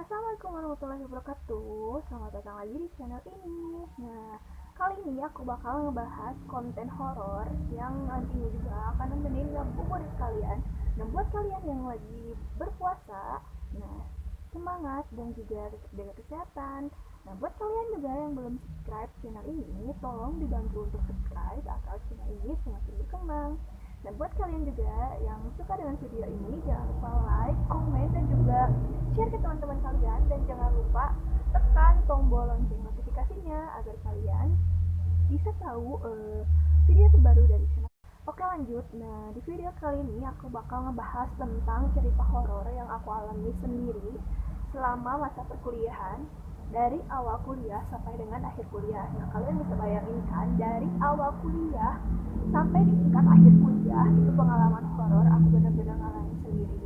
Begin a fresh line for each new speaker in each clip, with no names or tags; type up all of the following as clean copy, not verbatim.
Assalamualaikum warahmatullahi wabarakatuh. Selamat datang lagi di channel ini. Nah, kali ini aku bakal ngebahas konten horor yang nantinya juga akan nemenin ngabuburit kalian. Dan buat kalian yang lagi berpuasa, nah semangat dan juga tetap jaga kesehatan. Nah, buat kalian juga yang belum subscribe channel ini, tolong dibantu untuk subscribe agar channel ini semakin berkembang. Dan buat kalian juga yang suka dengan video ini, jangan lupa like, komen, dan juga share ke teman-teman kalian. Dan jangan lupa tekan tombol lonceng notifikasinya agar kalian bisa tahu video terbaru dari channel. Oke, lanjut. Nah, di video kali ini aku bakal ngebahas tentang cerita horor yang aku alami sendiri selama masa perkuliahan, dari awal kuliah sampai dengan akhir kuliah. Nah, kalian bisa bayangin kan, dari awal kuliah sampai di tingkat akhir kuliah, itu pengalaman horor aku benar-benar ngalamin sendiri.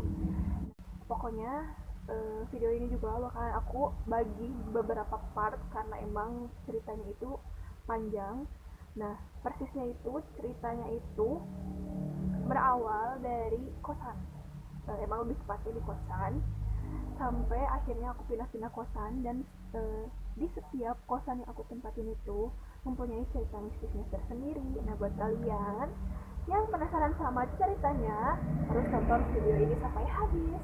Pokoknya video ini juga bakalan aku bagi beberapa part karena emang ceritanya itu panjang. Nah, persisnya itu ceritanya itu berawal dari kosan. Emang lebih tepatnya di kosan, sampai akhirnya aku pindah-pindah kosan. Dan di setiap kosan yang aku tempatin itu mempunyai cerita mistisnya tersendiri. Nah, buat kalian yang penasaran sama ceritanya, harus tonton video ini sampai habis.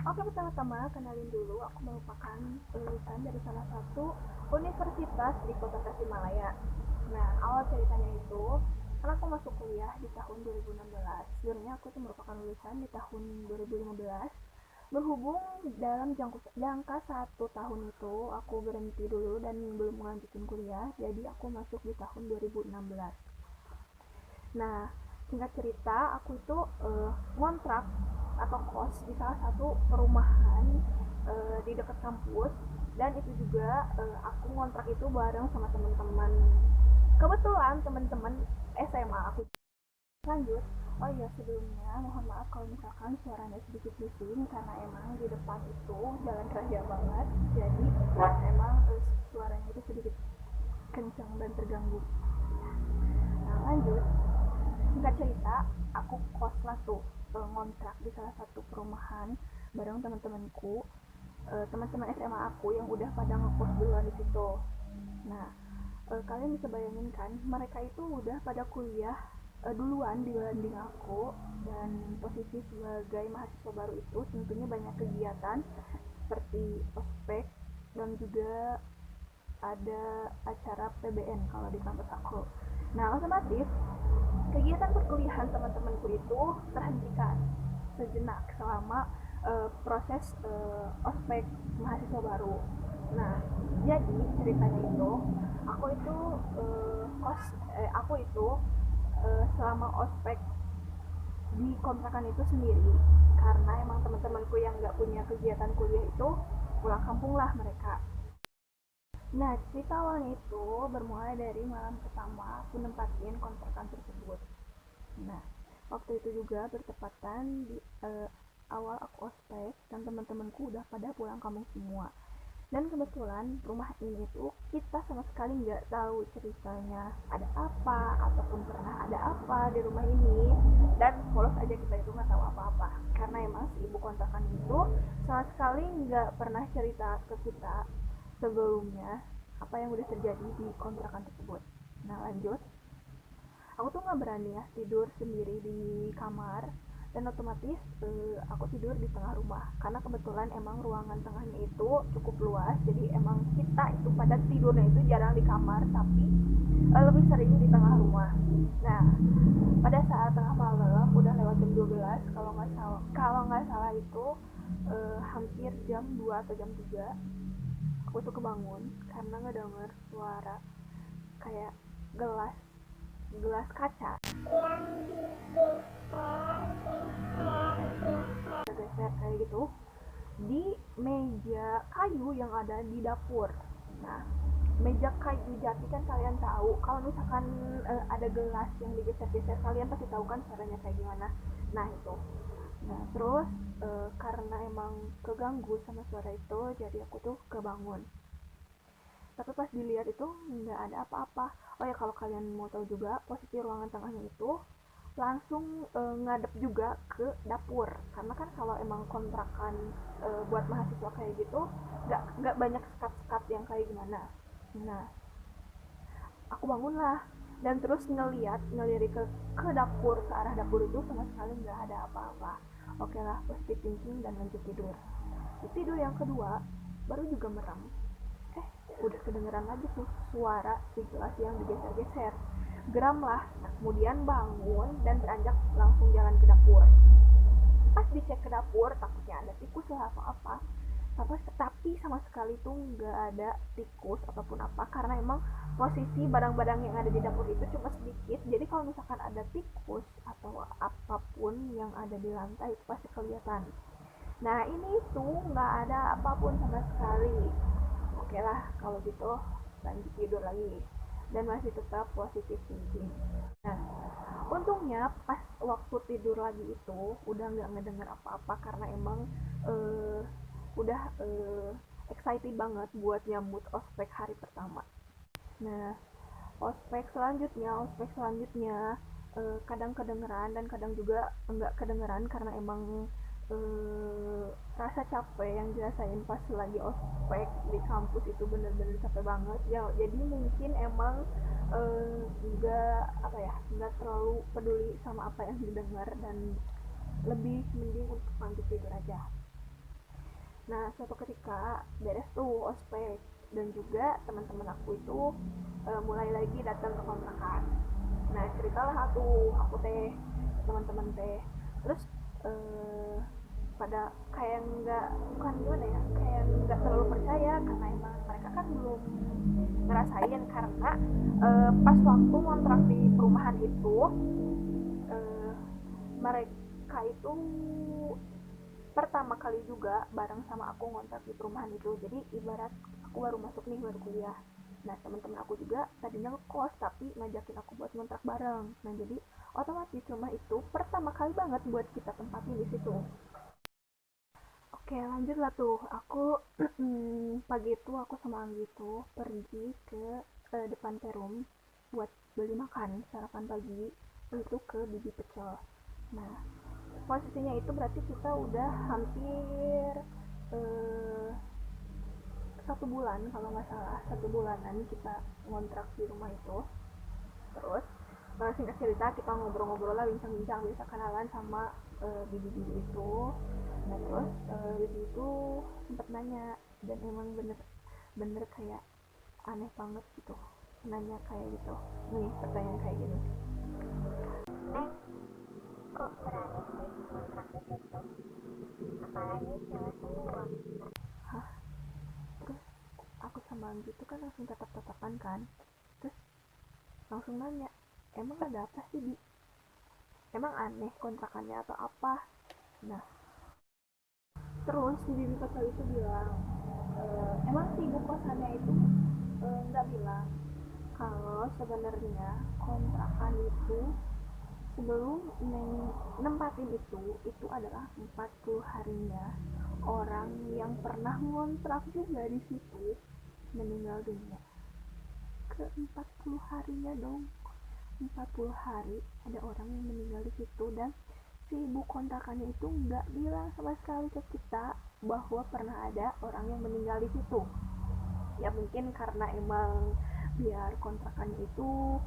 Oke, pertama-tama kenalin dulu, aku merupakan lulusan dari salah satu universitas di kota Tasikmalaya. Nah, awal ceritanya itu, karena aku masuk kuliah di tahun 2016. Sebenarnya aku tuh merupakan lulusan di tahun 2015. Berhubung dalam jangka 1 tahun itu aku berhenti dulu dan belum melanjutkan kuliah, jadi aku masuk di tahun 2016. Nah, singkat cerita, aku itu ngontrak atau kos di salah satu perumahan di dekat kampus. Dan itu juga aku ngontrak itu bareng sama teman-teman, kebetulan teman-teman SMA aku. Lanjut. Oh iya, sebelumnya mohon maaf kalau misalkan suaranya sedikit bising karena emang di depan itu jalan raya banget, jadi emang suaranya itu sedikit kencang dan terganggu. Nah, lanjut. Singkat cerita, aku kos lah tuh, ngontrak di salah satu perumahan bareng teman-temanku, teman-teman SMA aku yang udah pada ngekos duluan di situ. Nah, kalian bisa bayangin kan, mereka itu udah pada kuliah duluan dibanding aku. Dan posisi sebagai mahasiswa baru itu tentunya banyak kegiatan seperti ospek, dan juga ada acara PBN kalau di kampus aku. Nah, otomatis kegiatan perkuliahan teman-temanku itu terhentikan sejenak selama proses ospek mahasiswa baru. Nah, jadi ceritanya itu aku itu aku itu selama ospek di kontrakan itu sendiri, karena emang teman-temanku yang nggak punya kegiatan kuliah itu pulang kampung lah mereka. Nah, cerita awalnya itu bermulai dari malam pertama aku nempatin kontrakan tersebut. Nah, waktu itu juga bertepatan di awal aku ospek dan teman-temanku udah pada pulang kampung semua. Dan kebetulan rumah ini itu kita sama sekali nggak tahu ceritanya ada apa ataupun pernah ada apa di rumah ini. Dan polos aja, kita itu nggak tahu apa-apa karena emang si ibu kontrakan itu sama sekali nggak pernah cerita ke kita sebelumnya apa yang udah terjadi di kontrakan tersebut. Nah, lanjut. Aku tuh nggak berani ya tidur sendiri di kamar, dan otomatis aku tidur di tengah rumah karena kebetulan emang ruangan tengahnya itu cukup luas. Jadi emang kita itu pada tidurnya itu jarang di kamar, tapi lebih sering di tengah rumah. Nah, pada saat tengah malam udah lewat jam 12 kalau nggak salah itu hampir jam 2 atau jam 3, aku tuh kebangun karena ngedenger suara kayak gelas gelas kaca geser kayak gitu di meja kayu yang ada di dapur. Nah, meja kayu jati kan kalian tahu kalau misalkan ada gelas yang digeser-geser, kalian pasti tahu kan caranya kayak gimana. Nah, itu. Nah, terus karena emang keganggu sama suara itu, jadi aku tuh kebangun. Tapi pas dilihat itu nggak ada apa-apa. Oh ya, kalau kalian mau tahu juga, posisi ruangan tengahnya itu langsung ngadep juga ke dapur, karena kan kalau emang kontrakan buat mahasiswa kayak gitu nggak banyak sekat-sekat yang kayak gimana. Nah, aku bangun lah dan terus ngelirik ke dapur, ke arah dapur itu sama sekali nggak ada apa-apa. Oke lah, positive thinking dan lanjut tidur. Di tidur yang kedua baru juga merem, udah kedengeran lagi tuh suara si gelas yang digeser-geser. Geram lah, nah, kemudian bangun dan beranjak langsung jalan ke dapur. Pas dicek ke dapur takutnya ada tikus lah apa-apa, tapi sama sekali tuh nggak ada tikus ataupun apa, karena emang posisi barang-barang yang ada di dapur itu cuma sedikit, jadi kalau misalkan ada tikus atau apapun yang ada di lantai itu pasti kelihatan. Nah ini tuh nggak ada apapun sama sekali. Oke lah kalau gitu lanjut tidur lagi dan masih tetap positif thinking. Nah, untungnya pas waktu tidur lagi itu udah nggak ngedenger apa-apa, karena emang eh, udah excited banget buat nyambut ospek hari pertama. Nah, ospek selanjutnya kadang kedengeran dan kadang juga enggak kedengeran, karena emang rasa capek yang dirasain pas lagi ospek di kampus itu bener-bener capek banget ya, jadi mungkin emang enggak apa ya, enggak terlalu peduli sama apa yang didengar dan lebih mending untuk lanjut tidur aja. Nah, suatu ketika beres tuh ospek dan juga teman-teman aku itu mulai lagi datang ke kontrakan. Nah, ceritalah aku teh, teman-teman teh. Terus eh, pada kayak nggak, bukan gimana ya, kayak nggak terlalu percaya karena emang mereka kan belum ngerasain, karena pas waktu ngontrak di perumahan itu eh, mereka itu pertama kali juga bareng sama aku ngontrak di perumahan itu, jadi ibarat aku baru masuk nih, baru kuliah. Nah teman-teman aku juga tadinya ngekos tapi ngajakin aku buat ngontrak bareng, nah jadi otomatis rumah itu pertama kali banget buat kita tempatin di situ. Oke lanjut lah tuh, aku pagi itu aku sama Anggi itu pergi ke depan perum buat beli makan sarapan pagi, itu ke Bibi Pecel. Nah posisinya itu berarti kita udah hampir eh, 1 bulan, kalau nggak salah 1 bulanan kita ngontrak di rumah itu. Terus singkat cerita kita ngobrol-ngobrol lah, bincang-bincang, bisa kenalan sama bibi-bibi itu. Nah terus bibi itu sempet nanya, dan emang bener kayak aneh banget gitu nanya kayak gitu, nih pertanyaan kayak gini, kok berani sih kontrak di situ, apalagi cewek semua. Hah? Terus aku sama Anggi itu kan langsung tatap-tatapan kan, terus langsung nanya, emang ada apa sih Bi? Emang aneh kontrakannya atau apa? Nah terus si bibi kecil itu bilang, emang si ibu kosannya itu nggak bilang kalau sebenarnya kontrakan itu sebelum nempatin itu adalah 40 harinya orang yang pernah ngontrak juga di situ meninggal dunia. Ke 40 harinya dong, 40 hari ada orang yang meninggal di situ, dan si ibu kontrakannya itu nggak bilang sama sekali ke kita bahwa pernah ada orang yang meninggal di situ. Ya mungkin karena emang biar kontrakannya itu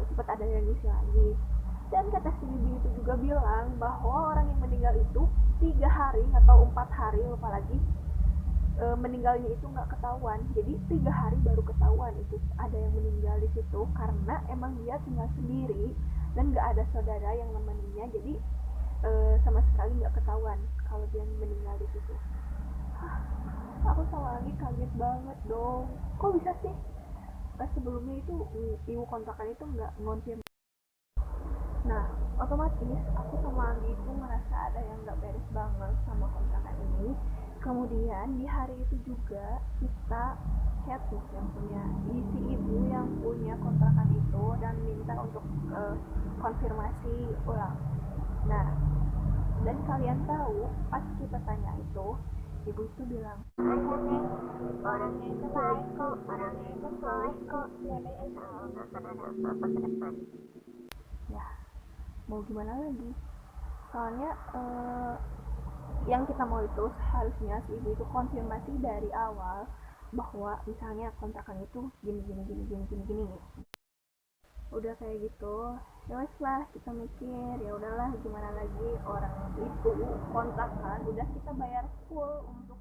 cepat ada yang ngisi lagi. Dan kata si bibi itu juga bilang bahwa orang yang meninggal itu 3 hari atau 4 hari, lupa lagi, meninggalnya itu nggak ketahuan, jadi 3 hari baru ketahuan itu ada yang meninggal di situ, karena emang dia tinggal sendiri dan nggak ada saudara yang nemeninnya, jadi sama sekali nggak ketahuan kalau dia meninggal di situ. Aku sama lagi kaget banget dong, kok bisa sih sebelumnya itu ibu kontrakan itu nggak ngonfirm. Nah otomatis aku sama Anggi itu merasa ada yang nggak beres banget sama kontrakan ini. Kemudian di hari itu juga kita chat tuh yang punya si ibu yang punya kontrakan itu dan minta untuk konfirmasi ulang. Nah dan kalian tahu pas kita tanya itu, ibu itu bilang, ada nih, orangnya itu baik kok, orangnya itu soleh kok, jadi insya Allah nggak akan ada apa-apa ke depan. Ya mau gimana lagi, soalnya yang kita mau itu seharusnya si ibu itu konfirmasi dari awal bahwa misalnya kontrakan itu gini gini gini gini gini gini. Udah kayak gitu ya wes lah, kita mikir ya udahlah gimana lagi, orang itu kontrakan udah kita bayar full untuk